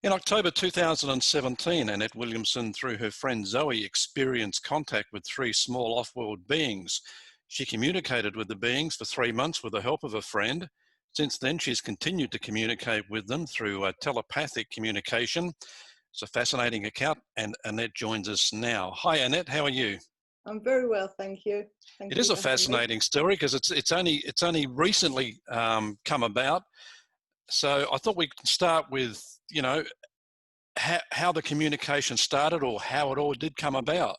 In October 2017, Annette Williamson, through her friend Zoe, experienced contact with three small off-world beings. She communicated with the beings for 3 months with the help of a friend. Since then, she's continued to communicate with them through telepathic communication. It's a fascinating account, and Annette joins us now. Hi, Annette. How are you? I'm very well, thank you. It is a fascinating story because it's only recently come about. So I thought we could start with, how the communication started or how it all did come about.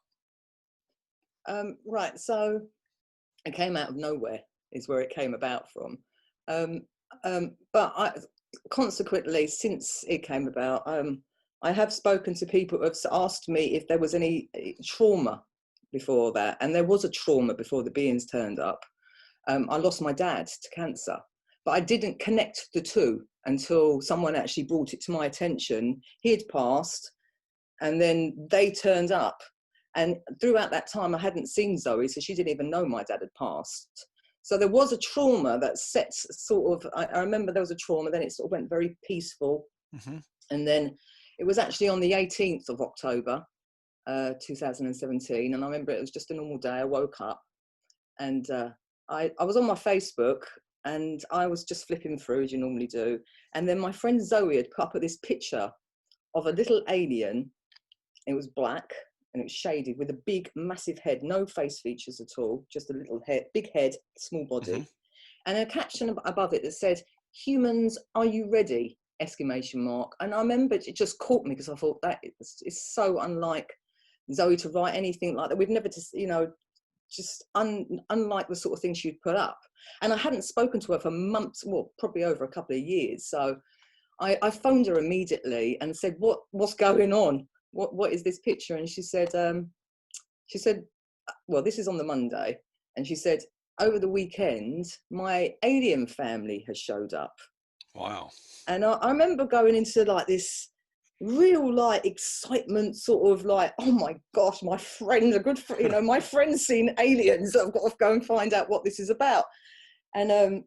Right, so it came out of nowhere is where it came about from. But consequently, since it came about, I have spoken to people who have asked me if there was any trauma before that, and there was a trauma before the beings turned up. I lost my dad to cancer, but I didn't connect the two until someone actually brought it to my attention. He had passed, and then they turned up. And throughout that time, I hadn't seen Zoe, so she didn't even know my dad had passed. So there was a trauma that sets sort of, I remember there was a trauma, then it sort of went very peaceful. Mm-hmm. And then it was actually on the 18th of October, 2017. And I remember it was just a normal day. I woke up and I was on my Facebook and I was just flipping through as you normally do. And then my friend Zoe had put up this picture of a little alien. It was black and it was shaded with a big, massive head, no face features at all, just a little head, big head, small body. Mm-hmm. And a caption above it that said, "Humans, are you ready?" exclamation mark. And I remember it just caught me because I thought that is so unlike Zoe to write anything like that. We've never just, just unlike the sort of thing she'd put up. And I hadn't spoken to her for months, well, probably over a couple of years. So I phoned her immediately and said, what's going on? What is this picture? And she said, well, this is on the Monday. And she said, over the weekend, my alien family has showed up. Wow. And I remember going into like this real like excitement, sort of like, oh my gosh, my friend, a good friend, my friend's seen aliens. I've got to go and find out what this is about. And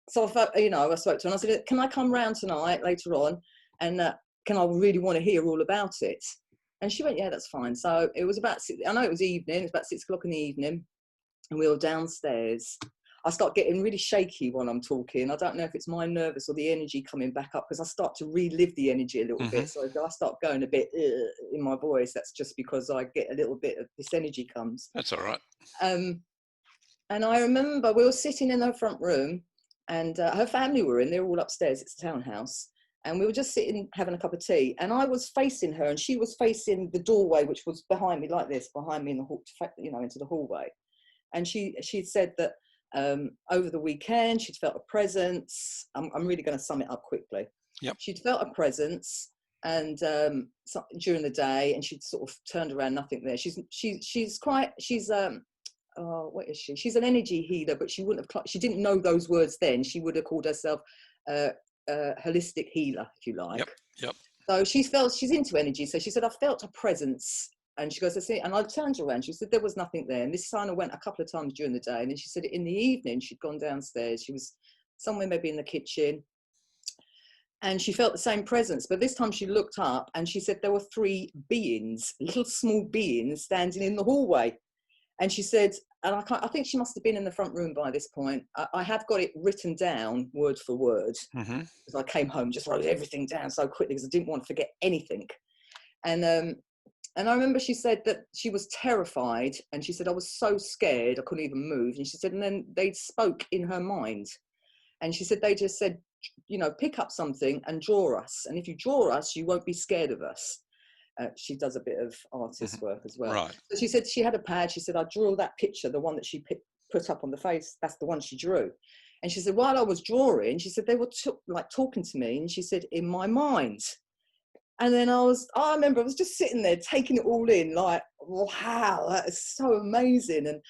so I spoke to her and I said, can I come round tonight later on? And can I really want to hear all about it? And she went, yeah, that's fine. So it was about, I know it was evening, it was about 6 o'clock in the evening, and we were downstairs. I start getting really shaky when I'm talking. I don't know if it's my nervous or the energy coming back up, because I start to relive the energy a little Mm-hmm. bit. So if I start going a bit in my voice, that's just because I get a little bit of this energy comes. That's all right. And I remember we were sitting in her front room, and her family were in. They were all upstairs. It's a townhouse. And we were just sitting having a cup of tea. And I was facing her, and she was facing the doorway, which was behind me like this, behind me in the hall, into the hallway. And she'd said that over the weekend she'd felt a presence. I'm really going to sum it up quickly. Yep. She'd felt a presence, and during the day, and she'd sort of turned around, nothing there. What is she? She's an energy healer, but she didn't know those words then. She would have called herself holistic healer, if you like. Yep. So she's into energy. So she said, I felt a presence. And she goes, I see. And I turned around. She said, there was nothing there. And this sign went a couple of times during the day. And then she said, in the evening, she'd gone downstairs. She was somewhere maybe in the kitchen. And she felt the same presence. But this time she looked up and she said there were 3 beings, little small beings standing in the hallway. And she said, and I think she must have been in the front room by this point. I have got it written down word for word. Mm-hmm. Because I came home, just wrote everything down so quickly because I didn't want to forget anything. And I remember she said that she was terrified, and she said, I was so scared I couldn't even move. And she said, and then they spoke in her mind. And she said, they just said, pick up something and draw us. And if you draw us, you won't be scared of us. She does a bit of artist work as well. Right. So she said she had a pad. She said, I drew that picture, the one that she put up on the face. That's the one she drew. And she said, while I was drawing, she said, they were talking to me. And she said, in my mind. And then I remember I was just sitting there taking it all in, like, wow, that is so amazing.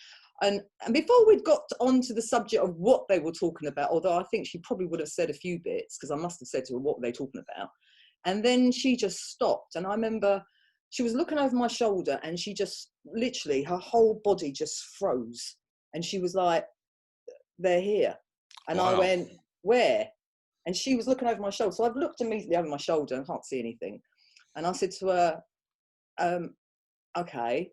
And before we'd got onto the subject of what they were talking about, although I think she probably would have said a few bits, because I must have said to her, what were they talking about? And then she just stopped. And I remember she was looking over my shoulder, and she just literally, her whole body just froze. And she was like, they're here. And wow. I went, where? And she was looking over my shoulder. So I've looked immediately over my shoulder and can't see anything. And I said to her, okay.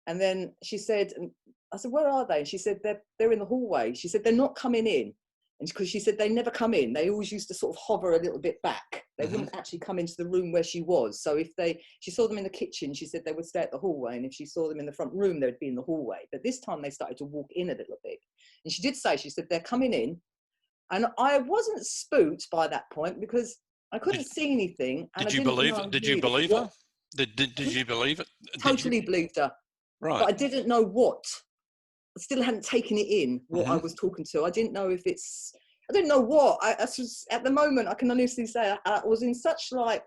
And then she said, and I said, where are they? And she said, they're in the hallway. She said, they're not coming in. And because she said they never come in, they always used to sort of hover a little bit back. They wouldn't actually come into the room where she was. So if she saw them in the kitchen, she said they would stay at the hallway. And if she saw them in the front room, they would be in the hallway. But this time they started to walk in a little bit. And she did say, she said, they're coming in. And I wasn't spooked by that point because I couldn't see anything. And did you believe it? Did you believe her? Did you believe it? Totally believed her. Right. But I didn't know what. I still hadn't taken it in, what I was talking to. I didn't know if I didn't know what. I was, at the moment, I can honestly say I was in such like,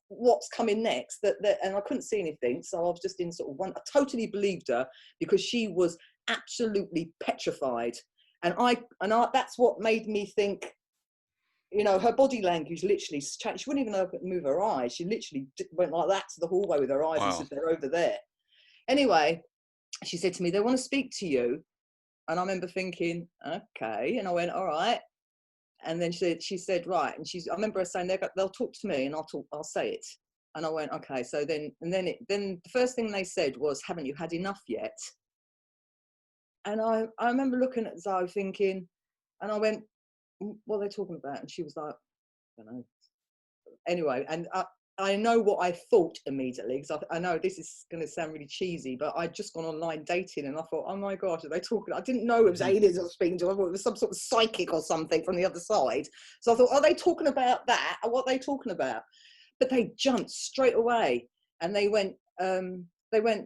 what's coming next, and I couldn't see anything. So I was just in sort of one, I totally believed her because she was absolutely petrified. And that's what made me think, you know, her body language literally, she wouldn't even move her eyes. She literally went like that to the hallway with her eyes and said, they're over there. Anyway, she said to me, they want to speak to you. And I remember thinking, okay. And I went, all right. And then she said, right. And I remember her saying, they'll talk to me and I'll say it. And I went, okay. So then the first thing they said was, haven't you had enough yet? And I remember looking at Zoe thinking, and I went, what are they talking about? And she was like, I don't know. Anyway, and I know what I thought immediately, because I know this is going to sound really cheesy, but I'd just gone online dating and I thought, oh my God, are they talking? I didn't know it was aliens I was speaking to. I thought it was some sort of psychic or something from the other side. So I thought, are they talking about that? Or what are they talking about? But they jumped straight away and they went,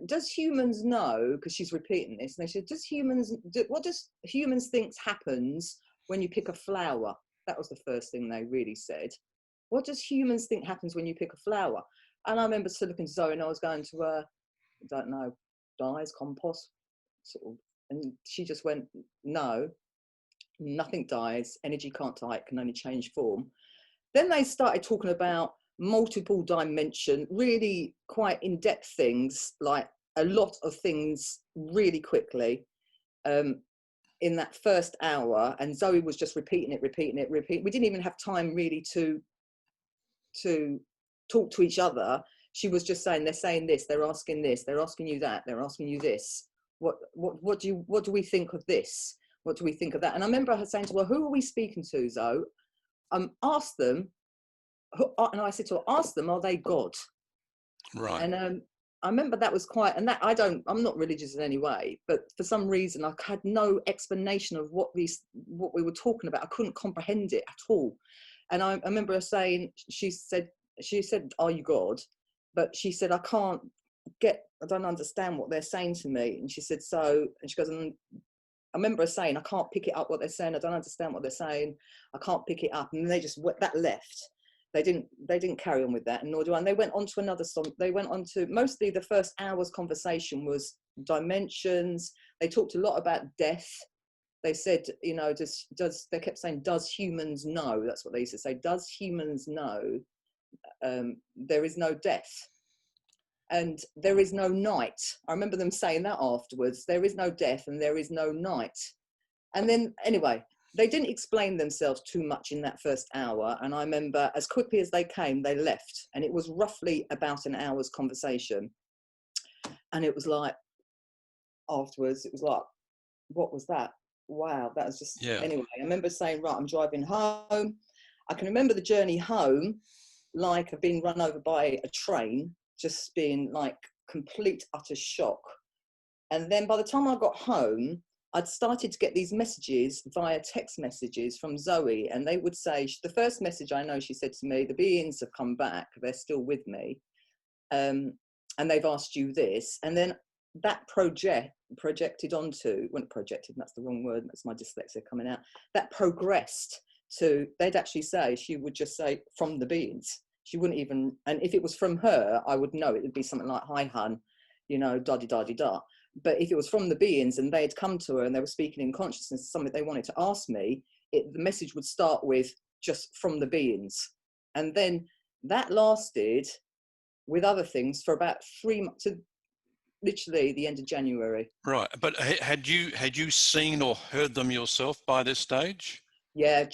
does humans know, because she's repeating this, and they said, what does humans think happens when you pick a flower? That was the first thing they really said. What does humans think happens when you pick a flower? And I remember looking to Zoe and I was going to her, I don't know, dies, compost, sort of. And she just went, no, nothing dies. Energy can't die, it can only change form. Then they started talking about multiple dimension, really quite in-depth things, like a lot of things really quickly in that first hour. And Zoe was just repeating it. We didn't even have time really to talk to each other. She was just saying, they're saying this, they're asking you that, they're asking you this. What do we think of this? What do we think of that? And I remember her saying to her, who are we speaking to, Zoe? Ask them. And I said to her, ask them, are they God? Right. And I remember that was quite, and that I'm not religious in any way, but for some reason I had no explanation of what we were talking about. I couldn't comprehend it at all. And I remember her saying, she said, are you God? But she said, I don't understand what they're saying to me. And she said, and she goes, and I remember her saying, I can't pick it up what they're saying. I don't understand what they're saying. I can't pick it up. And they just, that left. They didn't carry on with that, and nor do I. And they went on to another song. They went on to, mostly the first hour's conversation was dimensions. They talked a lot about death. They said, you know, they kept saying, does humans know? That's what they used to say. Does humans know there is no death? And there is no night. I remember them saying that afterwards. There is no death and there is no night. And then, anyway, they didn't explain themselves too much in that first hour. And I remember as quickly as they came, they left. And it was roughly about an hour's conversation. And it was like, afterwards, it was like, what was that? Wow, that was just, Anyway, I remember saying, right, I'm driving home. I can remember the journey home like I've been run over by a train, just being like complete, utter shock. And then by the time I got home, I'd started to get these messages via text messages from Zoe, and they would say, the first message I know, she said to me, the beings have come back, they're still with me, and they've asked you this. And then that projected onto, when projected, that's the wrong word, that's my dyslexia coming out, that progressed to, they'd actually say, she would just say, from the beings. She wouldn't even, and if it was from her, I would know it would be something like, hi, hun, you know, da-di-da-di-da. But if it was from the beings and they had come to her and they were speaking in consciousness, something they wanted to ask me, the message would start with just from the beings. And then that lasted with other things for about 3 months, to literally the end of January. Right. But had you seen or heard them yourself by this stage? Yeah,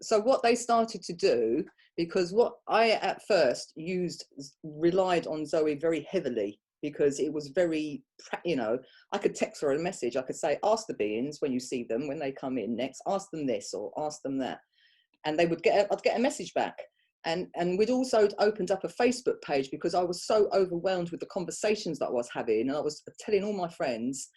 so what they started to do, because what I at first relied on Zoe very heavily, because it was very, I could text her a message. I could say, ask the beings when you see them, when they come in next, ask them this or ask them that. And I'd get a message back. And we'd also opened up a Facebook page because I was so overwhelmed with the conversations that I was having. And I was telling all my friends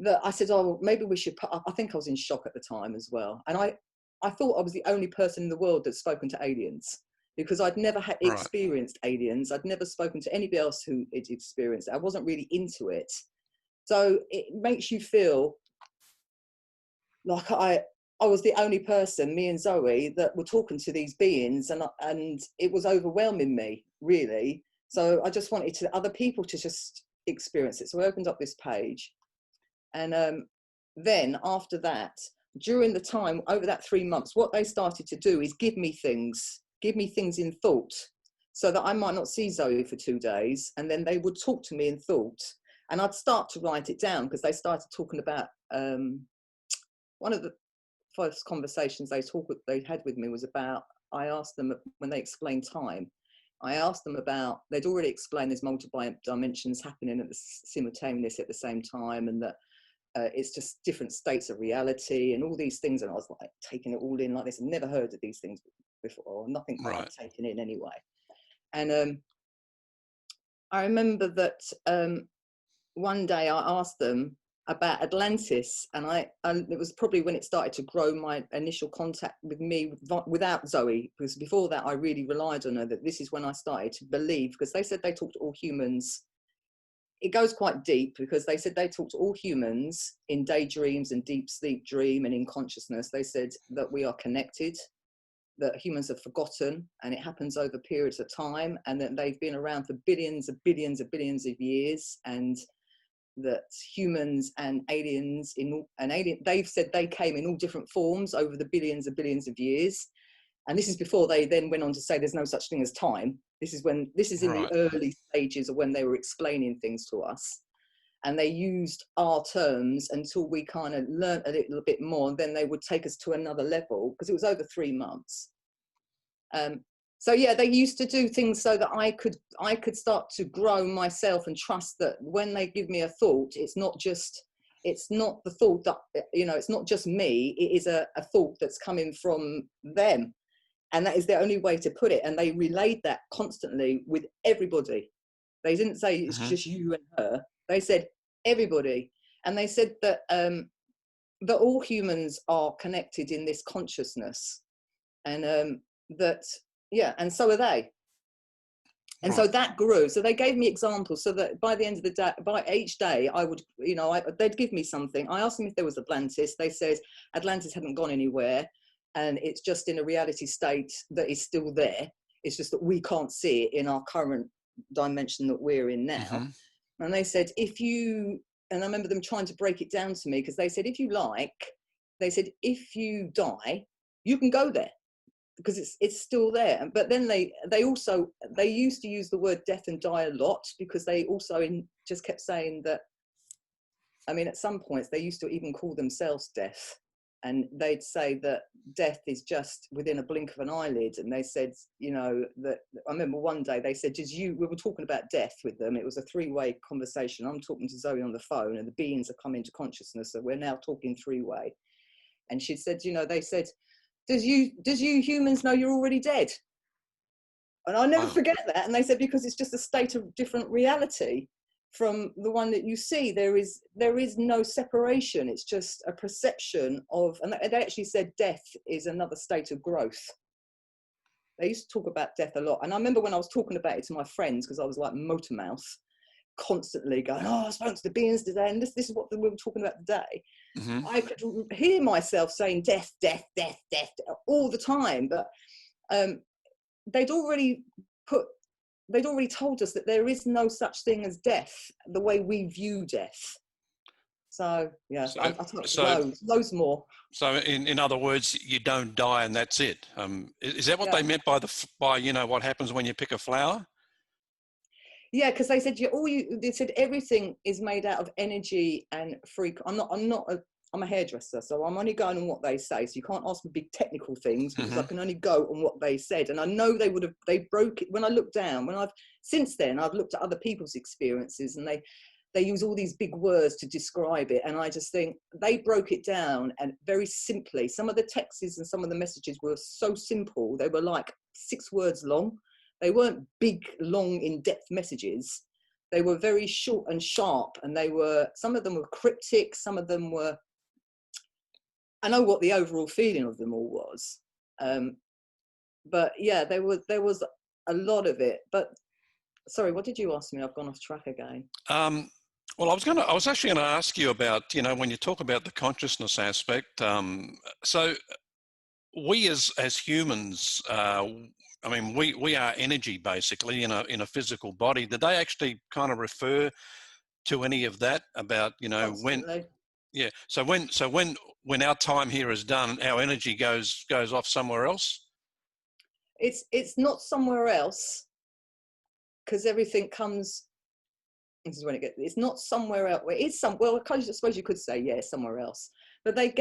that I said, oh, maybe we should put up. I think I was in shock at the time as well. And I thought I was the only person in the world that's spoken to aliens, because I'd never had Right. experienced aliens. I'd never spoken to anybody else who had experienced it. I wasn't really into it. So it makes you feel like I was the only person, me and Zoe, that were talking to these beings, and it was overwhelming me, really. So I just wanted other people to just experience it. So I opened up this page. And then after that, during the time, over that 3 months, what they started to do is give me things in thought, so that I might not see Zoe for 2 days. And then they would talk to me in thought. And I'd start to write it down, because they started talking about, one of the first conversations they had with me was about, I asked them when they explained time, I asked them about, they'd already explained there's multiple dimensions happening simultaneously at the same time, and that it's just different states of reality and all these things. And I was like taking it all in like this. I've never heard of these things before, or nothing that I've taken in anyway. And I remember that one day I asked them about Atlantis, and it was probably when it started to grow, my initial contact with me without Zoe, because before that I really relied on her. That this is when I started to believe, because they said they talk to all humans. It goes quite deep, because they said they talk to all humans in daydreams and deep sleep dream and in consciousness. They said that we are connected, that humans have forgotten, and it happens over periods of time, and that they've been around for billions of billions of billions of years, and that humans and aliens they've said they came in all different forms over the billions of years. And this is before they then went on to say there's no such thing as time. This is in the early stages of when they were explaining things to us. And they used our terms until we kind of learned a little bit more. And then they would take us to another level, because it was over 3 months. So yeah, they used to do things so that I could start to grow myself and trust that when they give me a thought, it's not the thought that, it's not just me. It is a thought that's coming from them. And that is the only way to put it. And they relayed that constantly with everybody. They didn't say it's just you and her. They said everybody. And they said that that all humans are connected in this consciousness. And and so are they. And so that grew. So they gave me examples, so that by the end of the day, by each day, I would, they'd give me something. I asked them if there was Atlantis. They said Atlantis hadn't gone anywhere. And it's just in a reality state that is still there. It's just that we can't see it in our current dimension that we're in now. And they said, and I remember them trying to break it down to me, because they said, if you die, you can go there, because it's still there. But then they used to use the word death and die a lot, because they also just kept saying that, at some points they used to even call themselves death. And they'd say that death is just within a blink of an eyelid. And they said, that I remember one day they said, we were talking about death with them. It was a 3-way conversation. I'm talking to Zoe on the phone, and the beings have come into consciousness. So we're now talking 3-way. And she said, they said, does you humans know you're already dead? And I'll never forget that. And they said, because it's just a state of different reality from the one that you see. There is no separation. It's just a perception of, and they actually said death is another state of growth. They used to talk about death a lot. And I remember when I was talking about it to my friends, because I was like motor mouth, constantly going, I spoke to the beings today, and this is what we were talking about today. I could hear myself saying death, death, death, death all the time. But they'd already told us that there is no such thing as death, the way we view death. So yeah, I talked loads more. So in other words, you don't die and that's it. Is that what they meant by what happens when you pick a flower? Yeah, because they said they said everything is made out of energy and frequency. I'm not a I'm a hairdresser, so I'm only going on what they say. So you can't ask me big technical things because I Mm-hmm. can only go on what they said. And I know they broke it. When I looked down, since then, I've looked at other people's experiences, and they use all these big words to describe it. And I just think they broke it down, and very simply. Some of the texts and some of the messages were so simple. They were like 6 words long. They weren't big, long, in-depth messages. They were very short and sharp, and some of them were cryptic, some of them were, I know what the overall feeling of them all was. But yeah, there was a lot of it. But sorry, what did you ask me? I've gone off track again. Well, I was actually going to ask you about, when you talk about the consciousness aspect. So we as humans, I mean, we are energy basically in a physical body. Did they actually kind of refer to any of that about, when? Constantly. Yeah. So when our time here is done, our energy goes off somewhere else. It's not somewhere else, because everything comes. This is when it gets. It's not somewhere else. It's well, I suppose you could say, yeah, somewhere else. But they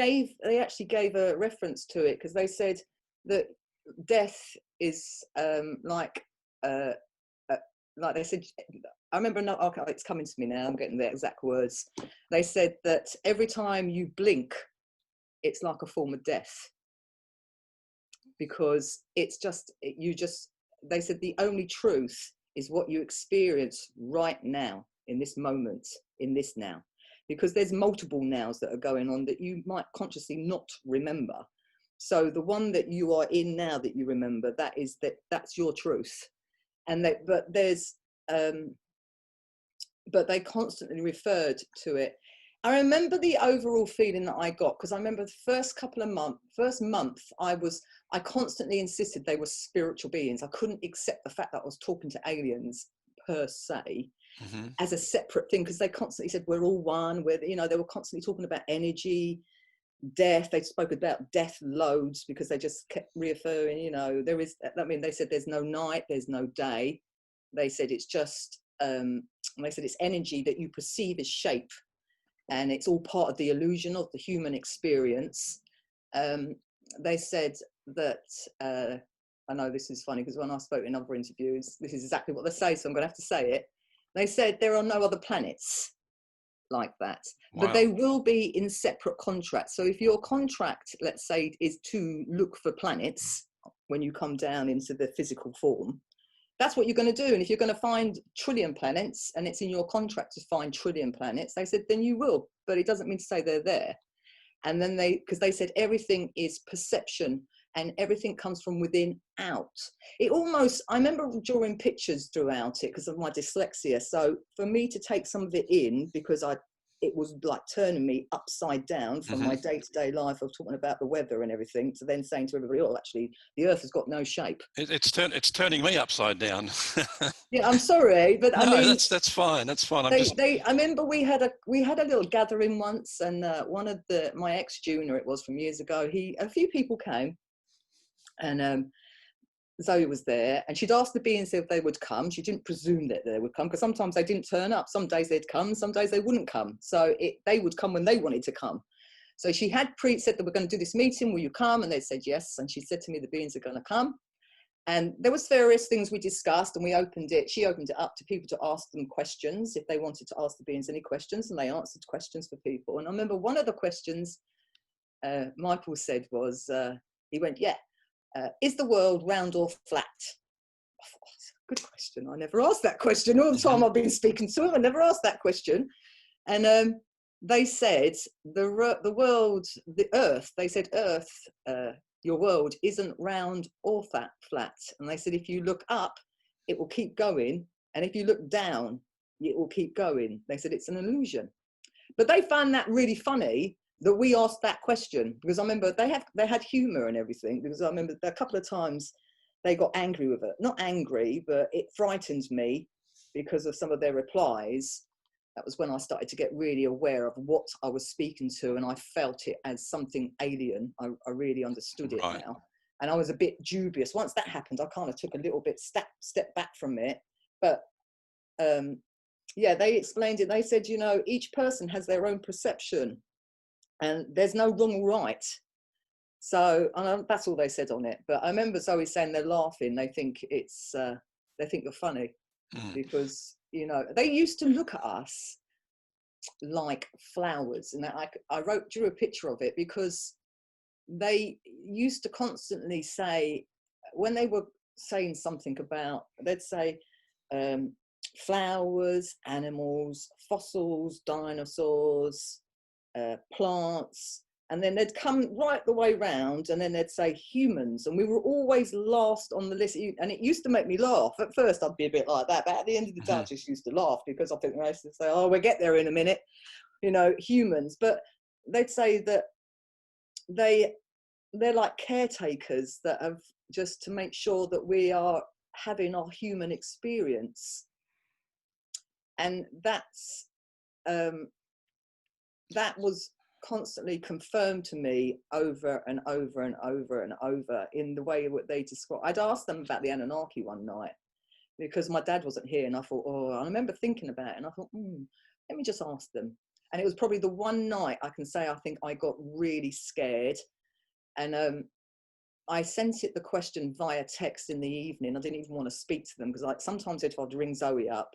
actually gave a reference to it, because they said that death is like they said. I remember. No, okay, it's coming to me now. I'm getting the exact words. They said that every time you blink, it's like a form of death, because it's just they said the only truth is what you experience right now, in this moment, in this now, because there's multiple nows that are going on that you might consciously not remember. So the one that you are in now that you remember, that's your truth. And but they constantly referred to it. I remember the overall feeling that I got, because I remember the first month, I constantly insisted they were spiritual beings. I couldn't accept the fact that I was talking to aliens per se, Mm-hmm. as a separate thing, because they constantly said we're all one. They were constantly talking about energy, death. They spoke about death loads, because they just kept referring, they said there's no night, there's no day. They said it's just, they said it's energy that you perceive as shape, and it's all part of the illusion of the human experience. They said that, I know this is funny, because when I spoke in other interviews, this is exactly what they say, so I'm going to have to say it. They said there are no other planets like that, but Wow. they will be in separate contracts. So if your contract, let's say, is to look for planets when you come down into the physical form, that's what you're going to do. And if you're going to find trillion planets, and it's in your contract to find trillion planets, they said, then you will, but it doesn't mean to say they're there. And then because they said everything is perception, and everything comes from within out. I remember drawing pictures throughout it because of my dyslexia. So for me to take some of it in, because it was like turning me upside down from Mm-hmm. my day-to-day life of talking about the weather and everything, to then saying to everybody, oh, actually, the earth has got no shape. It's turning me upside down. Yeah, I'm sorry, but I No, mean, that's fine. That's fine. I remember we had a little gathering once, and one of my ex-junior, it was from years ago, a few people came, and Zoe was there, and she'd asked the beings if they would come. She didn't presume that they would come, because sometimes they didn't turn up. Some days they'd come, some days they wouldn't come. So they would come when they wanted to come. So she had said that we're going to do this meeting, will you come? And they said yes. And she said to me, the beings are going to come. And there was various things we discussed, and she opened it up to people to ask them questions, if they wanted to ask the beings any questions, and they answered questions for people. And I remember one of the questions Michael said was, he went, yeah, is the world round or flat? I thought, oh, that's a good question. I never asked that question. All the time I've been speaking to him, I never asked that question. And they said the world, the earth, they said earth, your world isn't round or flat. And they said if you look up, it will keep going. And if you look down, it will keep going. They said it's an illusion. But they found that really funny, that we asked that question, because I remember they had humor and everything, because I remember a couple of times they got angry with it. Not angry, but it frightened me because of some of their replies. That was when I started to get really aware of what I was speaking to, and I felt it as something alien. I really understood it now. And I was a bit dubious. Once that happened, I kind of took a little bit step back from it. But yeah, they explained it. They said, each person has their own perception and there's no wrong or right. So that's all they said on it. But I remember Zoe saying they're laughing. They think it's they think you're funny because, you know, they used to look at us like flowers. And I drew a picture of it because they used to constantly say, when they were saying something about, they'd say flowers, animals, fossils, dinosaurs, plants, and then they'd come right the way round and then they'd say humans, and we were always last on the list. And it used to make me laugh. At first I'd be a bit like that, but at the end of the day I just used to laugh because I think they used to say, oh, we'll get there in a minute, you know, humans. But they'd say that they're like caretakers that have just to make sure that we are having our human experience. And that's that was constantly confirmed to me over and over and over and over in the way what they describe. I'd asked them about the Anunnaki one night because my dad wasn't here, and I thought, oh, I remember thinking about it, and I thought, let me just ask them. And it was probably the one night I can say I think I got really scared, and I sent it the question via text in the evening. I didn't even want to speak to them because, like, sometimes if I'd ring Zoe up,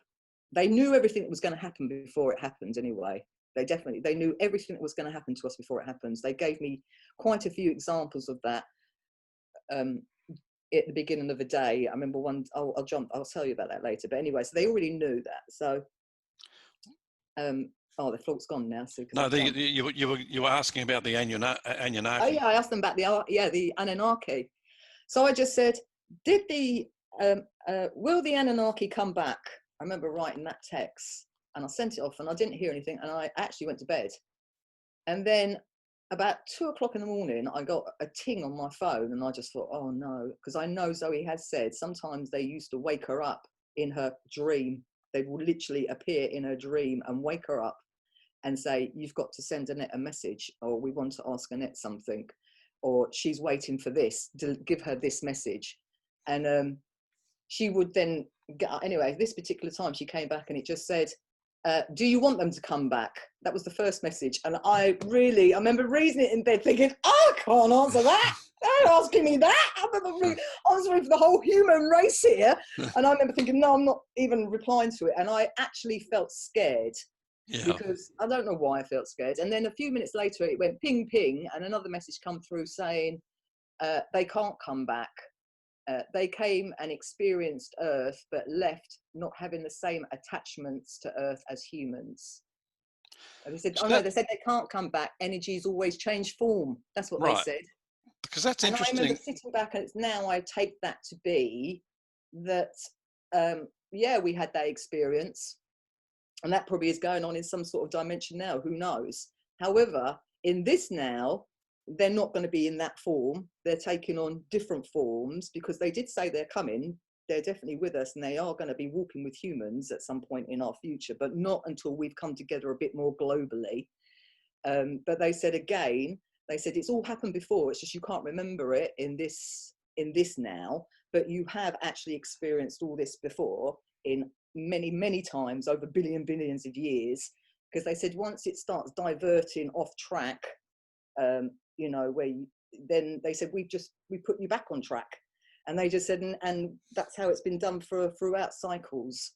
they knew everything that was going to happen before it happened anyway. They knew everything that was going to happen to us before it happens. They gave me quite a few examples of that at the beginning of the day. I remember one, I'll tell you about that later. But anyway, so they already knew that. So, oh, the float's gone now. So no, you were asking about the Anunnaki. Oh yeah, I asked them about the Anunnaki. So I just said, did the will the Anunnaki come back? I remember writing that text. And I sent it off and I didn't hear anything, and I actually went to bed. And then about 2 o'clock in the morning, I got a ting on my phone, and I just thought, oh no, because I know Zoe had said sometimes they used to wake her up in her dream. They would literally appear in her dream and wake her up and say, you've got to send Annette a message, or we want to ask Annette something, or she's waiting for this, to give her this message. And she would then anyway, this particular time she came back and it just said, do you want them to come back? That was the first message. And I remember reading it in bed thinking, I can't answer that. They're asking me that. I remember answering for the whole human race here. And I remember thinking, no, I'm not even replying to it. And I actually felt scared because I don't know why I felt scared. And then a few minutes later, it went ping, ping. And another message come through saying, they can't come back. They came and experienced Earth, but left not having the same attachments to Earth as humans. And they said, oh no, they said they can't come back. Energies always change form. That's what they said. Because that's and interesting. I remember sitting back, and it's now I take that to be that, yeah, we had that experience. And that probably is going on in some sort of dimension now, who knows? However, in this now, they're not going to be in that form. They're taking on different forms because they did say they're coming. They're definitely with us, and they are going to be walking with humans at some point in our future, but not until we've come together a bit more globally. But they said again, they said it's all happened before. It's just you can't remember it in this now, but you have actually experienced all this before in many, many times over billions of years. Because they said once it starts diverting off track, you know, then they said we put you back on track, and they just said, and that's how it's been done throughout cycles.